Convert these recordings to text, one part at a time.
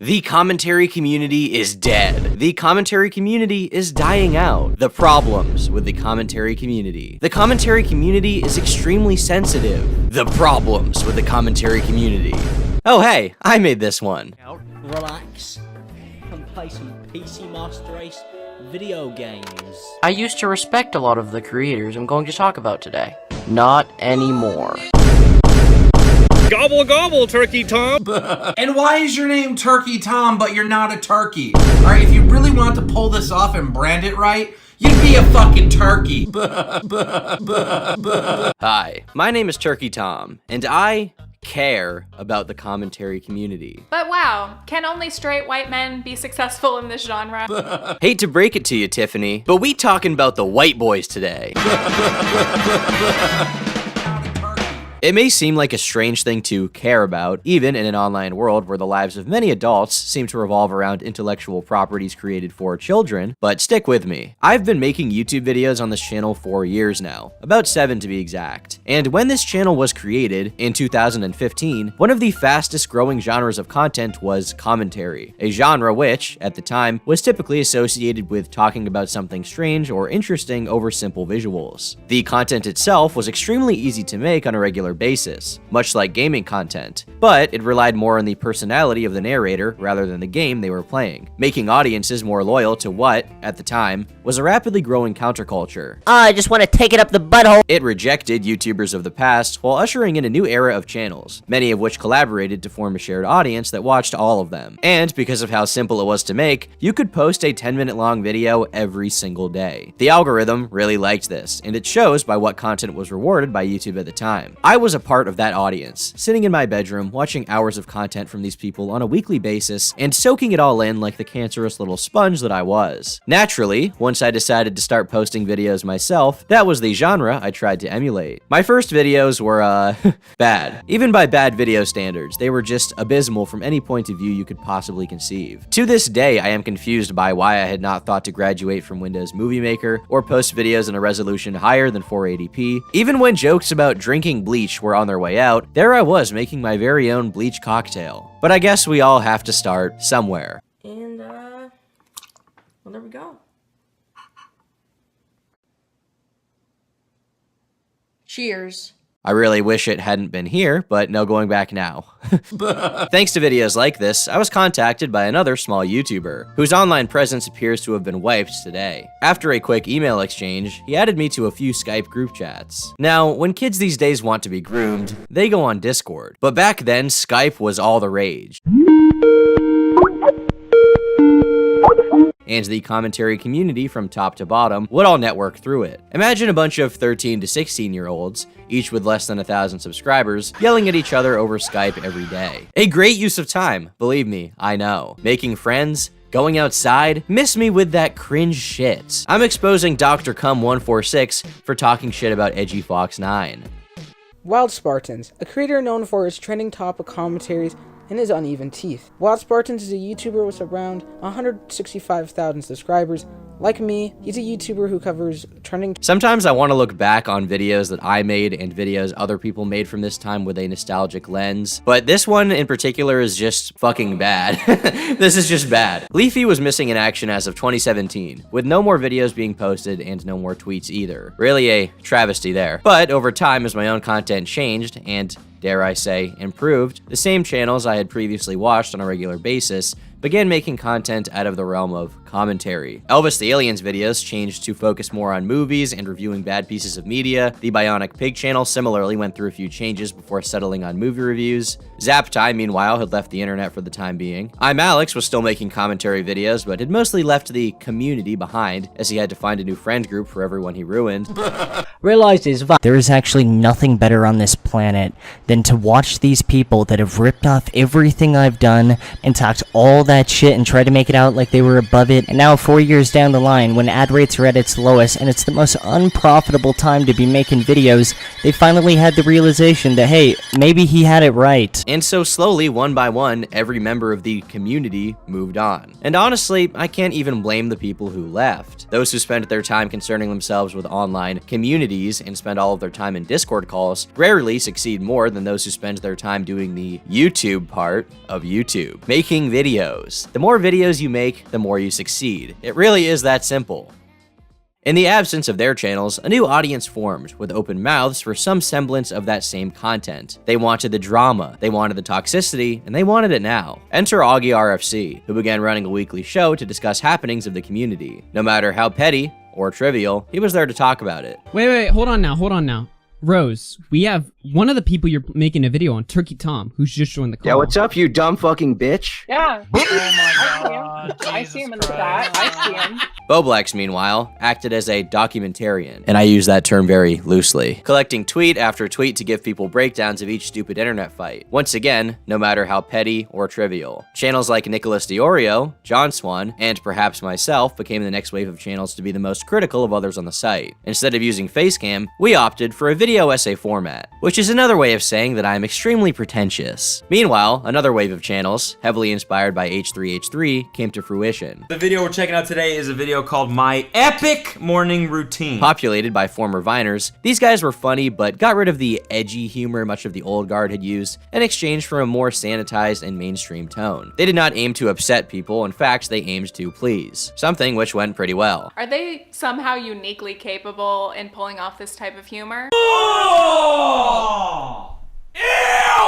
The commentary community is dead. The commentary community is dying out. The problems with the commentary community. The commentary community is extremely sensitive. The problems with the commentary community. Oh hey, I made this one. Relax and play some PC Master Race video games. I used to respect a lot of the creators I'm going to talk about today. Not anymore. Gobble gobble, Turkey Tom! And why is your name Turkey Tom, but you're not a turkey? Alright, if you really want to pull this off and brand it right, you'd be a fucking turkey. Hi, my name is Turkey Tom, and I care about the commentary community. But wow, can only straight white men be successful in this genre? Hate to break it to you, Tiffany, but we talking about the white boys today. It may seem like a strange thing to care about, even in an online world where the lives of many adults seem to revolve around intellectual properties created for children, but stick with me. I've been making YouTube videos on this channel for years now, about 7 to be exact. And when this channel was created, in 2015, one of the fastest growing genres of content was commentary, a genre which, at the time, was typically associated with talking about something strange or interesting over simple visuals. The content itself was extremely easy to make on a regular basis, much like gaming content, but it relied more on the personality of the narrator rather than the game they were playing, making audiences more loyal to what, at the time, was a rapidly growing counterculture. I just want to take it up the butthole. It rejected YouTubers of the past while ushering in a new era of channels, many of which collaborated to form a shared audience that watched all of them. And because of how simple it was to make, you could post a 10-minute long video every single day. The algorithm really liked this, and it shows by what content was rewarded by YouTube at the time. I was a part of that audience, sitting in my bedroom, watching hours of content from these people on a weekly basis, and soaking it all in like the cancerous little sponge that I was. Naturally, once I decided to start posting videos myself, that was the genre I tried to emulate. My first videos were, bad. Even by bad video standards, they were just abysmal from any point of view you could possibly conceive. To this day, I am confused by why I had not thought to graduate from Windows Movie Maker or post videos in a resolution higher than 480p. Even when jokes about drinking bleach were on their way out, there I was making my very own bleach cocktail. But I guess we all have to start somewhere. And, well, there we go. Cheers. I really wish it hadn't been here, but no going back now. Thanks to videos like this, I was contacted by another small YouTuber, whose online presence appears to have been wiped today. After a quick email exchange, he added me to a few Skype group chats. Now, when kids these days want to be groomed, they go on Discord. But back then, Skype was all the rage. And the commentary community from top to bottom would all network through it. Imagine a bunch of 13 to 16-year-olds, each with less than 1,000 subscribers, yelling at each other over Skype every day. A great use of time, believe me, I know. Making friends, going outside, miss me with that cringe shit. I'm exposing Dr. Cum146 for talking shit about Edgy Fox 9. Wild Spartans, a creator known for his trending topic commentaries and his uneven teeth. Wild Spartans is a YouTuber with around 165,000 subscribers. Like me, he's a YouTuber who covers trending. Sometimes I want to look back on videos that I made and videos other people made from this time with a nostalgic lens, but this one in particular is just fucking bad. This is just bad. Leafy was missing in action as of 2017, with no more videos being posted and no more tweets either. Really a travesty there. But over time, as my own content changed and, dare I say, improved, the same channels I had previously watched on a regular basis began making content out of the realm of commentary. Elvis the Alien's videos changed to focus more on movies and reviewing bad pieces of media. The Bionic Pig channel similarly went through a few changes before settling on movie reviews. Zaptai, meanwhile, had left the internet for the time being. I'm Alex was still making commentary videos, but had mostly left the community behind, as he had to find a new friend group for everyone he ruined. Realizes there is actually nothing better on this planet than to watch these people that have ripped off everything I've done and talked all that shit and tried to make it out like they were above it, and now 4 years down the line, when ad rates are at its lowest and it's the most unprofitable time to be making videos, they finally had the realization that, hey, maybe he had it right. And so slowly, one by one, every member of the community moved on. And honestly, I can't even blame the people who left. Those who spent their time concerning themselves with online communities and spend all of their time in Discord calls rarely succeed more than than those who spend their time doing the YouTube part of YouTube, making videos. The more videos you make, the more you succeed. It really is that simple. In the absence of their channels, a new audience formed, with open mouths for some semblance of that same content. They wanted the drama, they wanted the toxicity, and they wanted it now. Enter Augie RFC, who began running a weekly show to discuss happenings of the community. No matter how petty or trivial, he was there to talk about it. Wait, hold on now. Rose, we have one of the people you're making a video on, Turkey Tom, who's just joined the call. Yeah, what's up, you dumb fucking bitch? Yeah. Oh my god. I see him in the chat. I see him. Boblex, meanwhile, acted as a documentarian, and I use that term very loosely, collecting tweet after tweet to give people breakdowns of each stupid internet fight. Once again, no matter how petty or trivial. Channels like Nicholas Diorio, John Swan, and perhaps myself became the next wave of channels to be the most critical of others on the site. Instead of using Facecam, we opted for a video essay format, which is another way of saying that I am extremely pretentious. Meanwhile, another wave of channels, heavily inspired by H3H3, came to fruition. The video we're checking out today is a video called My Epic Morning Routine. Populated by former Viners, these guys were funny but got rid of the edgy humor much of the old guard had used in exchange for a more sanitized and mainstream tone. They did not aim to upset people, in fact they aimed to please, something which went pretty well. Are they somehow uniquely capable in pulling off this type of humor? Oh! Ew!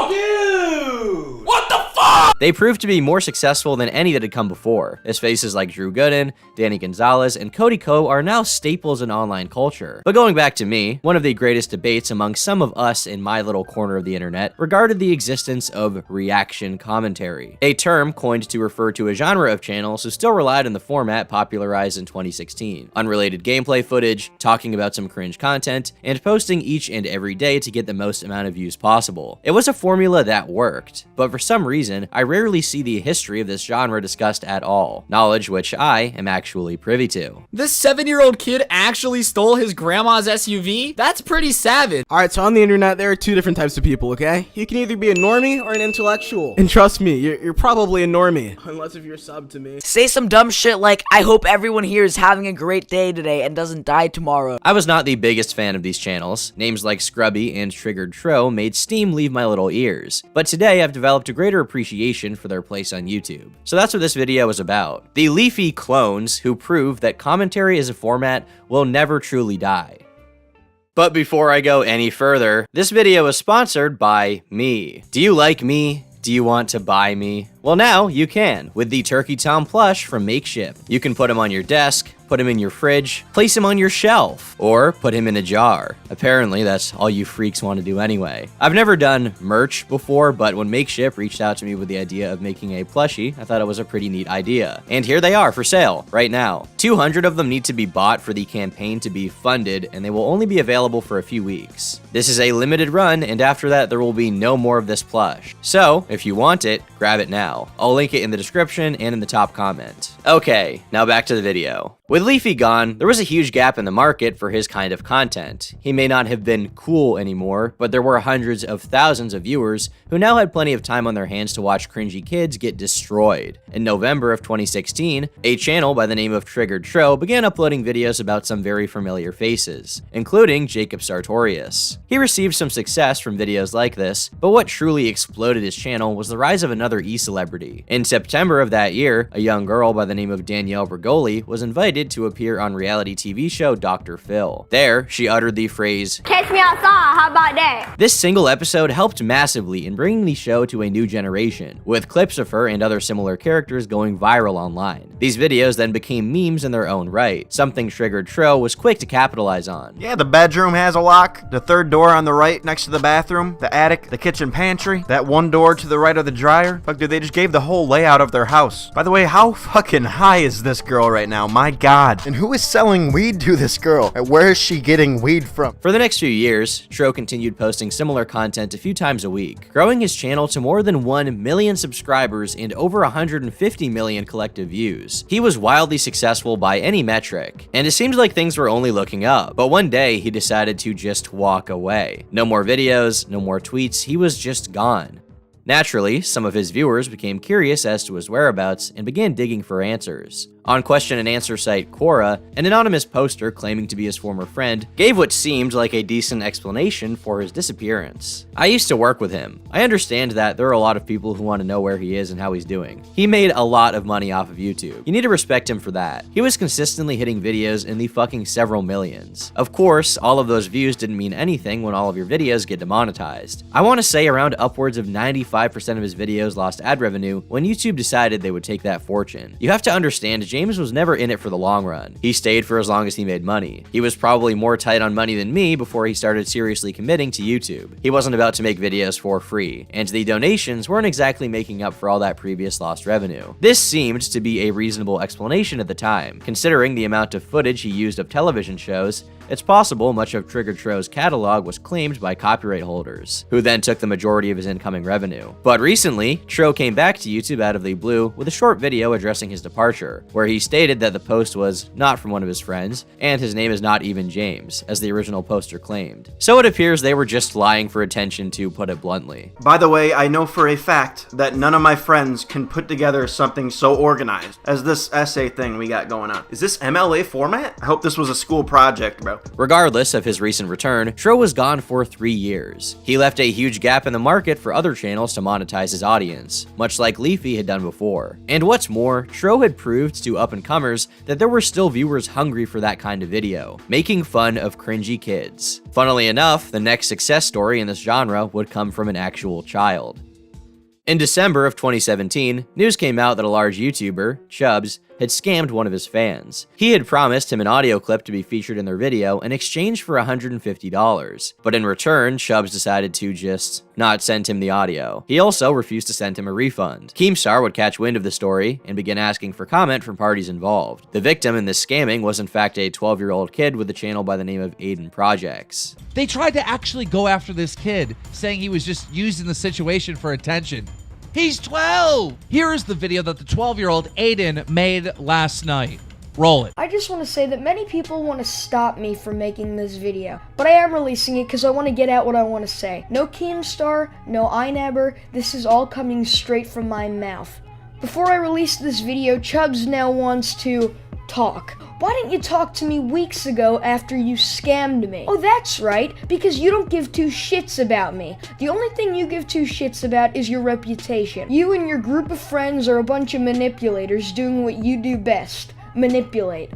Dude! What the fuck? They proved to be more successful than any that had come before, as faces like Drew Gooden, Danny Gonzalez, and Cody Ko are now staples in online culture. But going back to me, one of the greatest debates among some of us in my little corner of the internet regarded the existence of reaction commentary, a term coined to refer to a genre of channels who still relied on the format popularized in 2016. Unrelated gameplay footage, talking about some cringe content, and posting each and every day to get the most amount of views possible. It was a formula that worked, but for some reason, I rarely see the history of this genre discussed at all, knowledge which I am actually privy to. This 7-year-old kid actually stole his grandma's SUV? That's pretty savage. Alright, so on the internet, there are two different types of people, okay? You can either be a normie or an intellectual. And trust me, you're probably a normie. Unless if you're sub to me. Say some dumb shit like, I hope everyone here is having a great day today and doesn't die tomorrow. I was not the biggest fan of these channels. Names like Scrubby and Triggered Tro made steam leave my little ears, but today I've developed a greater appreciation for their place on YouTube. So that's what this video is about. The leafy clones who prove that commentary as a format will never truly die. But before I go any further, this video is sponsored by me. Do you like me? Do you want to buy me? Well, now you can with the Turkey Tom plush from Makeshift. You can put him on your desk, put him in your fridge, place him on your shelf, or put him in a jar. Apparently, that's all you freaks want to do anyway. I've never done merch before, but when Makeshift reached out to me with the idea of making a plushie, I thought it was a pretty neat idea. And here they are for sale right now. 200 of them need to be bought for the campaign to be funded, and they will only be available for a few weeks. This is a limited run, and after that, there will be no more of this plush. So, if you want it, grab it now. I'll link it in the description and in the top comment. Okay, now back to the video. With Leafy gone, there was a huge gap in the market for his kind of content. He may not have been cool anymore, but there were hundreds of thousands of viewers who now had plenty of time on their hands to watch cringy kids get destroyed. In November of 2016, a channel by the name of Triggered Tro began uploading videos about some very familiar faces, including Jacob Sartorius. He received some success from videos like this, but what truly exploded his channel was the rise of another e-celebrity. In September of that year, a young girl by the name of Danielle Bergoli was invited to appear on reality TV show Dr. Phil. There, she uttered the phrase, "Catch me outside, how about that?" This single episode helped massively in bringing the show to a new generation, with clips of her and other similar characters going viral online. These videos then became memes in their own right, something Triggered Tro was quick to capitalize on. Yeah, the bedroom has a lock, the third door on the right next to the bathroom, the attic, the kitchen pantry, that one door to the right of the dryer. Fuck, dude, they just gave the whole layout of their house. By the way, how fucking high is this girl right now? My God. And who is selling weed to this girl? And where is she getting weed from? For the next few years, Tro continued posting similar content a few times a week, growing his channel to more than 1 million subscribers and over 150 million collective views. He was wildly successful by any metric, and it seemed like things were only looking up. But one day, he decided to just walk away. No more videos, no more tweets, he was just gone. Naturally, some of his viewers became curious as to his whereabouts and began digging for answers. On question and answer site Quora, an anonymous poster claiming to be his former friend gave what seemed like a decent explanation for his disappearance. I used to work with him. I understand that there are a lot of people who want to know where he is and how he's doing. He made a lot of money off of YouTube. You need to respect him for that. He was consistently hitting videos in the fucking several millions. Of course, all of those views didn't mean anything when all of your videos get demonetized. I want to say around upwards of 95% of his videos lost ad revenue when YouTube decided they would take that fortune. You have to understand, James was never in it for the long run. He stayed for as long as he made money. He was probably more tight on money than me before he started seriously committing to YouTube. He wasn't about to make videos for free, and the donations weren't exactly making up for all that previous lost revenue. This seemed to be a reasonable explanation at the time, considering the amount of footage he used of television shows. It's possible much of Triggered Tro's catalog was claimed by copyright holders, who then took the majority of his incoming revenue. But recently, Tro came back to YouTube out of the blue with a short video addressing his departure, where he stated that the post was not from one of his friends, and his name is not even James, as the original poster claimed. So it appears they were just lying for attention, to put it bluntly. By the way, I know for a fact that none of my friends can put together something so organized as this essay thing we got going on. Is this MLA format? I hope this was a school project, bro. Regardless of his recent return, Tro was gone for 3 years. He left a huge gap in the market for other channels to monetize his audience, much like Leafy had done before. And what's more, Tro had proved to up-and-comers that there were still viewers hungry for that kind of video, making fun of cringy kids. Funnily enough, the next success story in this genre would come from an actual child. In December of 2017, news came out that a large YouTuber, Chubbs, had scammed one of his fans. He had promised him an audio clip to be featured in their video in exchange for $150, but in return, Chubbs decided to just not send him the audio. He also refused to send him a refund. Keemstar would catch wind of the story and begin asking for comment from parties involved. The victim in this scamming was in fact a 12-year-old kid with a channel by the name of Aiden Projects. They tried to actually go after this kid, saying he was just using the situation for attention. He's 12! Here is the video that the 12-year-old Aiden made last night. Roll it. I just want to say that many people want to stop me from making this video, but I am releasing it because I want to get out what I want to say. No Keemstar, no iNebber, this is all coming straight from my mouth. Before I release this video, Chubbs now wants to talk. Why didn't you talk to me weeks ago after you scammed me? Oh, that's right, because you don't give two shits about me. The only thing you give two shits about is your reputation. You and your group of friends are a bunch of manipulators doing what you do best. Manipulate.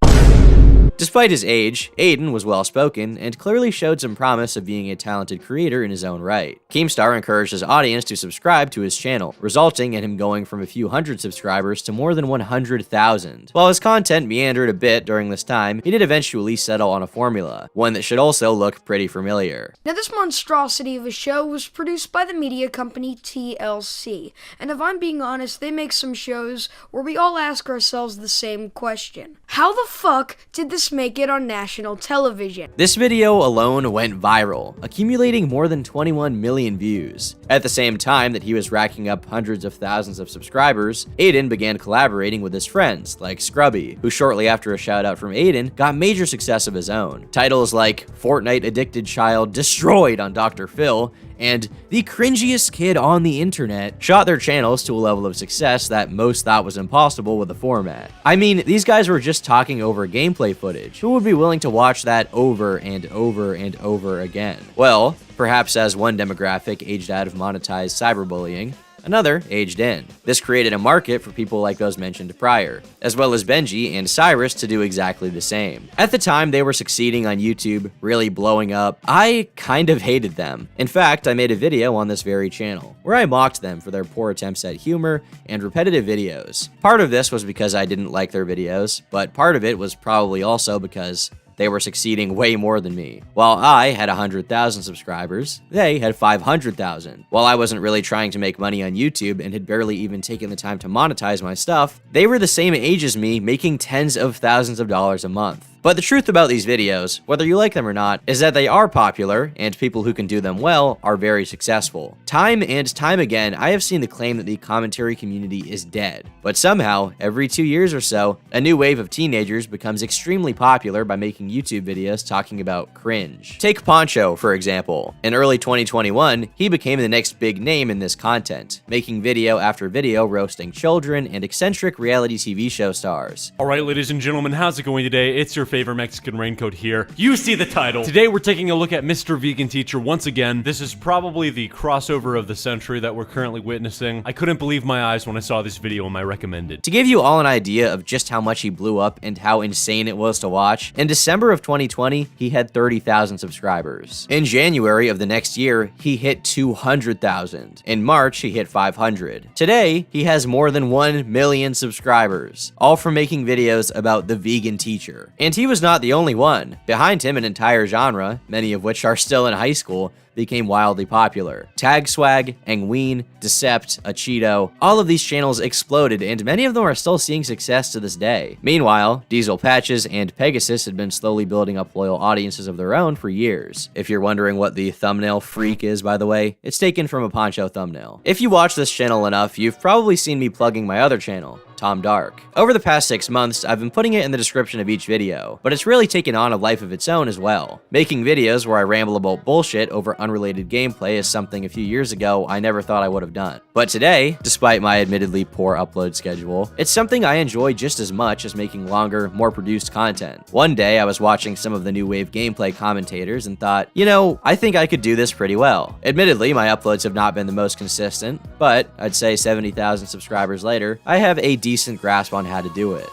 Despite his age, Aiden was well-spoken and clearly showed some promise of being a talented creator in his own right. Keemstar encouraged his audience to subscribe to his channel, resulting in him going from a few hundred subscribers to more than 100,000. While his content meandered a bit during this time, he did eventually settle on a formula, one that should also look pretty familiar. Now, this monstrosity of a show was produced by the media company TLC, and if I'm being honest, they make some shows where we all ask ourselves the same question. How the fuck did this make it on national television? This video alone went viral, accumulating more than 21 million views. At the same time that he was racking up hundreds of thousands of subscribers, Aiden began collaborating with his friends, like Scrubby, who shortly after a shout out from Aiden, got major success of his own. Titles like Fortnite Addicted Child Destroyed on Dr. Phil and The Cringiest Kid on the Internet shot their channels to a level of success that most thought was impossible with the format. I mean, these guys were just talking over gameplay footage. Who would be willing to watch that over and over and over again? Well, perhaps as one demographic aged out of monetized cyberbullying, another aged in. This created a market for people like those mentioned prior, as well as Benji and Cyrus to do exactly the same. At the time they were succeeding on YouTube, really blowing up, I kind of hated them. In fact, I made a video on this very channel, where I mocked them for their poor attempts at humor and repetitive videos. Part of this was because I didn't like their videos, but part of it was probably also because they were succeeding way more than me. While I had 100,000 subscribers, they had 500,000. While I wasn't really trying to make money on YouTube and had barely even taken the time to monetize my stuff, they were the same age as me, making tens of thousands of dollars a month. But the truth about these videos, whether you like them or not, is that they are popular, and people who can do them well are very successful. Time and time again, I have seen the claim that the commentary community is dead. But somehow, every 2 years or so, a new wave of teenagers becomes extremely popular by making YouTube videos talking about cringe. Take Poncho, for example. In early 2021, he became the next big name in this content, making video after video roasting children and eccentric reality TV show stars. Alright, ladies and gentlemen, how's it going today? It's your favorite Mexican raincoat here. You see the title. Today we're taking a look at Mr. Vegan Teacher once again. This is probably the crossover of the century that we're currently witnessing. I couldn't believe my eyes when I saw this video in my recommended. To give you all an idea of just how much he blew up and how insane it was to watch, in December of 2020, he had 30,000 subscribers. In January of the next year, he hit 200,000. In March, he hit 500. Today, he has more than 1 million subscribers, all from making videos about the vegan teacher. And he was not the only one. Behind him, an entire genre, many of which are still in high school, became wildly popular. Tag Swag, Angween, Decept, A Cheeto, all of these channels exploded, and many of them are still seeing success to this day. Meanwhile, Diesel Patches and Pegasus had been slowly building up loyal audiences of their own for years. If you're wondering what the thumbnail freak is, by the way, it's taken from a Poncho thumbnail. If you watch this channel enough, you've probably seen me plugging my other channel, Tom Dark. Over the past 6 months, I've been putting it in the description of each video, but it's really taken on a life of its own as well. Making videos where I ramble about bullshit over unrelated gameplay is something a few years ago I never thought I would have done. But today, despite my admittedly poor upload schedule, it's something I enjoy just as much as making longer, more produced content. One day, I was watching some of the new wave gameplay commentators and thought, you know, I think I could do this pretty well. Admittedly, my uploads have not been the most consistent, but I'd say 70,000 subscribers later, I have a decent grasp on how to do it.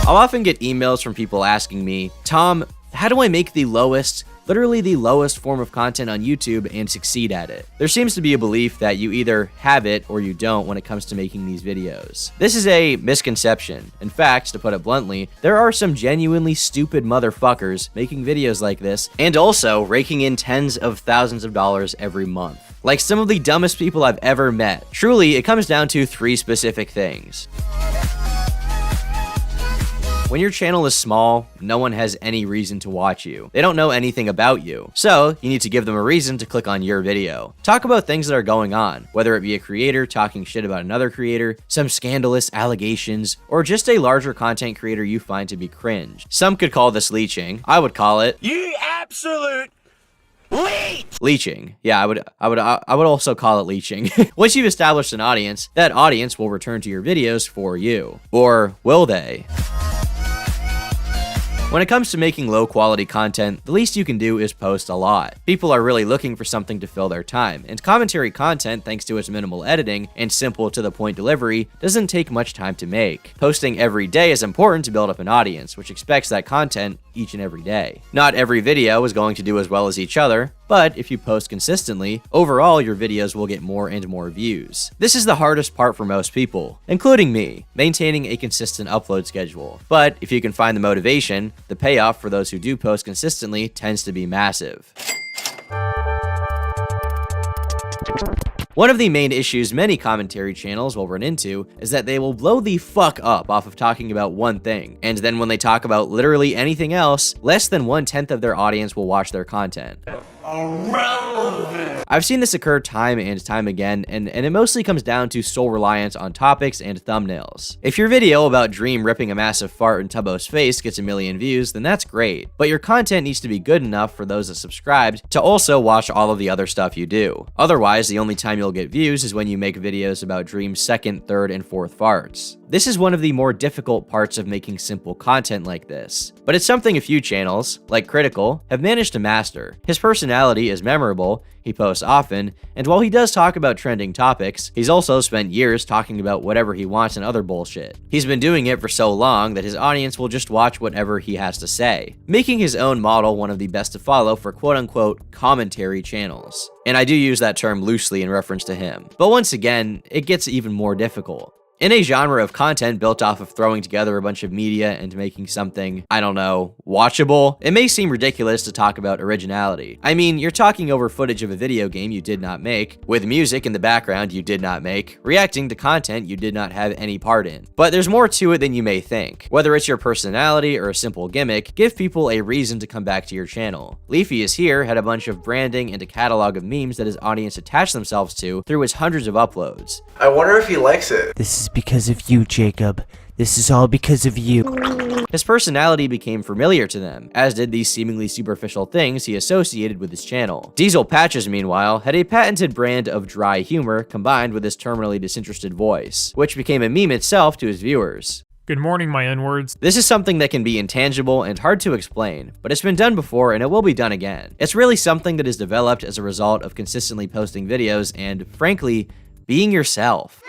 I'll often get emails from people asking me, Tom, how do I make literally the lowest form of content on YouTube and succeed at it? There seems to be a belief that you either have it or you don't when it comes to making these videos. This is a misconception. In fact, to put it bluntly, there are some genuinely stupid motherfuckers making videos like this and also raking in tens of thousands of dollars every month. Like some of the dumbest people I've ever met. Truly, it comes down to 3 specific things. When your channel is small, no one has any reason to watch you. They don't know anything about you. So, you need to give them a reason to click on your video. Talk about things that are going on, whether it be a creator talking shit about another creator, some scandalous allegations, or just a larger content creator you find to be cringe. Some could call this leeching. I would call it You absolute leeching. Yeah, I would also call it leeching. Once you've established an audience, that audience will return to your videos for you. Or will they? When it comes to making low quality content, the least you can do is post a lot. People are really looking for something to fill their time, and commentary content, thanks to its minimal editing and simple to the point delivery, doesn't take much time to make. Posting every day is important to build up an audience, which expects that content each and every day. Not every video is going to do as well as each other, but if you post consistently, overall your videos will get more and more views. This is the hardest part for most people, including me, maintaining a consistent upload schedule. But if you can find the motivation, the payoff for those who do post consistently tends to be massive. One of the main issues many commentary channels will run into is that they will blow the fuck up off of talking about one thing, and then when they talk about literally anything else, less than 1/10 of their audience will watch their content. I've seen this occur time and time again, and it mostly comes down to sole reliance on topics and thumbnails. If your video about Dream ripping a massive fart in Tubbo's face gets 1 million views, then that's great, but your content needs to be good enough for those that subscribed to also watch all of the other stuff you do. Otherwise, the only time you'll get views is when you make videos about Dream's 2nd, 3rd, and 4th farts. This is one of the more difficult parts of making simple content like this, but it's something a few channels, like Critical, have managed to master. His personality is memorable, he posts often, and while he does talk about trending topics, he's also spent years talking about whatever he wants and other bullshit. He's been doing it for so long that his audience will just watch whatever he has to say, making his own model one of the best to follow for quote-unquote commentary channels. And I do use that term loosely in reference to him. But once again, it gets even more difficult. In a genre of content built off of throwing together a bunch of media and making something, I don't know, watchable, it may seem ridiculous to talk about originality. I mean, you're talking over footage of a video game you did not make, with music in the background you did not make, reacting to content you did not have any part in. But there's more to it than you may think. Whether it's your personality or a simple gimmick, give people a reason to come back to your channel. Leafy is Here had a bunch of branding and a catalog of memes that his audience attached themselves to through his hundreds of uploads. I wonder if he likes it. This is because of you, Jacob. This is all because of you. His personality became familiar to them, as did these seemingly superficial things he associated with his channel. Diesel Patches, meanwhile, had a patented brand of dry humor combined with his terminally disinterested voice, which became a meme itself to his viewers. Good morning, my N-words. This is something that can be intangible and hard to explain, but it's been done before and it will be done again. It's really something that is developed as a result of consistently posting videos and, frankly, being yourself.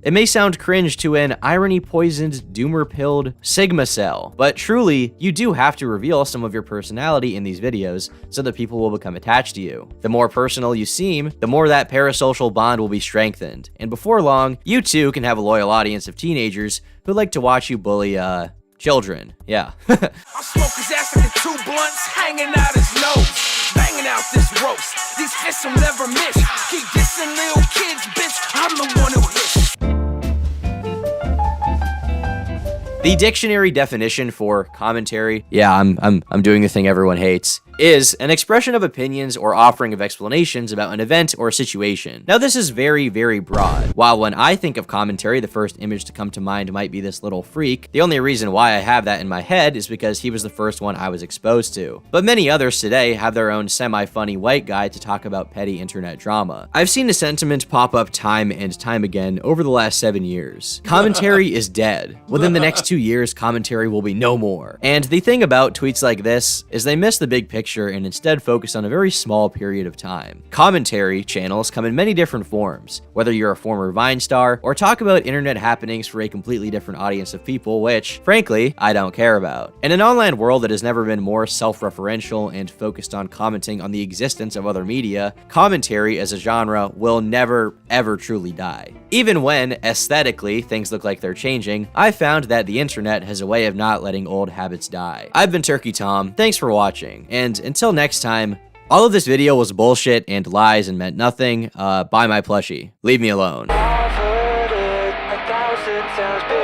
It may sound cringe to an irony-poisoned, doomer-pilled Sigma cell, but truly, you do have to reveal some of your personality in these videos so that people will become attached to you. The more personal you seem, the more that parasocial bond will be strengthened, and before long, you too can have a loyal audience of teenagers who like to watch you bully, children. Yeah. I smoke his ass like the 2 blunts hanging out his nose, banging out this roast. These fists will never miss. Keep dissing little kids, bitch. I'm the one who hits. The dictionary definition for commentary, yeah, I'm doing the thing everyone hates, is an expression of opinions or offering of explanations about an event or situation. Now, this is very, very broad. While when I think of commentary, the first image to come to mind might be this little freak, the only reason why I have that in my head is because he was the first one I was exposed to. But many others today have their own semi-funny white guy to talk about petty internet drama. I've seen the sentiment pop up time and time again over the last 7 years. Commentary is dead. Within the next 2 years, commentary will be no more. And the thing about tweets like this is they miss the big picture and instead focus on a very small period of time. Commentary channels come in many different forms, whether you're a former Vine star or talk about internet happenings for a completely different audience of people, which, frankly, I don't care about. In an online world that has never been more self-referential and focused on commenting on the existence of other media, commentary as a genre will never, ever truly die. Even when, aesthetically, things look like they're changing, I found that the internet has a way of not letting old habits die. I've been Turkey Tom, thanks for watching, and until next time, all of this video was bullshit and lies and meant nothing. Buy my plushie. Leave me alone. I've heard it 1,000 times.